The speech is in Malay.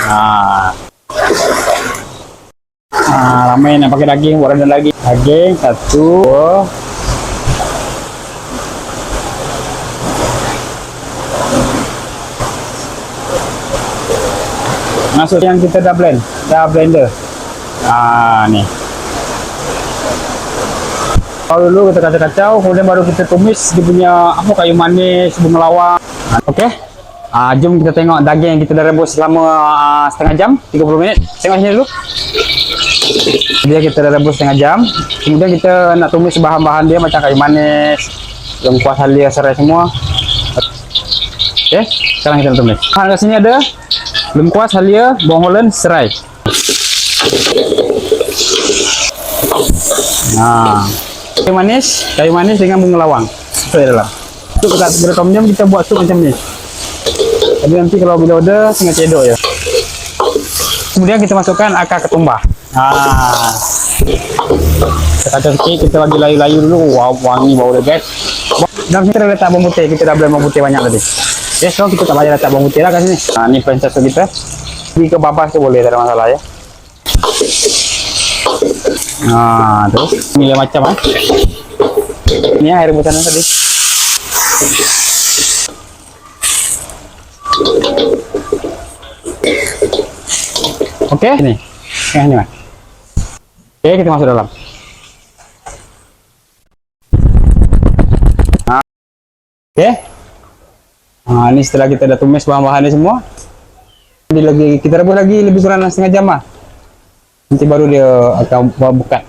Nah, ramai nak pakai daging, buat rendang lagi. Daging satu. Masuk yang kita dah blender. Ni. Kalau dulu kita kacau-kacau, kemudian baru kita tumis dia punya kayu manis, bunga lawang. Okey. Jom kita tengok daging yang kita dah rebus selama setengah jam, 30 minit. Tengok sini dulu. Dia kita dah rebus setengah jam. Kemudian kita nak tumis bahan-bahan dia macam kayu manis, lengkuas, halia, serai semua. Okey, sekarang kita nak tumis. Kat sini ada lengkuas, halia, bawang holland, serai. Kayu manis dengan bunga lawang. Masuk dalam. Untuk kita tom yum kita buat sup macam ni. Tapi nanti kalau bila order tinggal cedok je. Kemudian kita masukkan akar ketumbar. Kita kacau sikit, kita bagi layu-layu dulu. Wow, wangi bau dia guys. Dalam sini kita dah letak bawang putih, kita dah blend bawang putih banyak tadi. Okay, so kita tak payah letak bawang putih lah kat sini. Ni princess kita. Pergi ke babas tu boleh, tak ada masalah ya. Tu nilai macam ni air rebusan tadi. Okey, ni. Ni mas. Okey, kita masuk dalam. Okey. Ni setelah kita dah tumis bahan-bahan ni semua. Kita rebus lagi lebih kurang setengah jam lah. Nanti baru dia akan buka.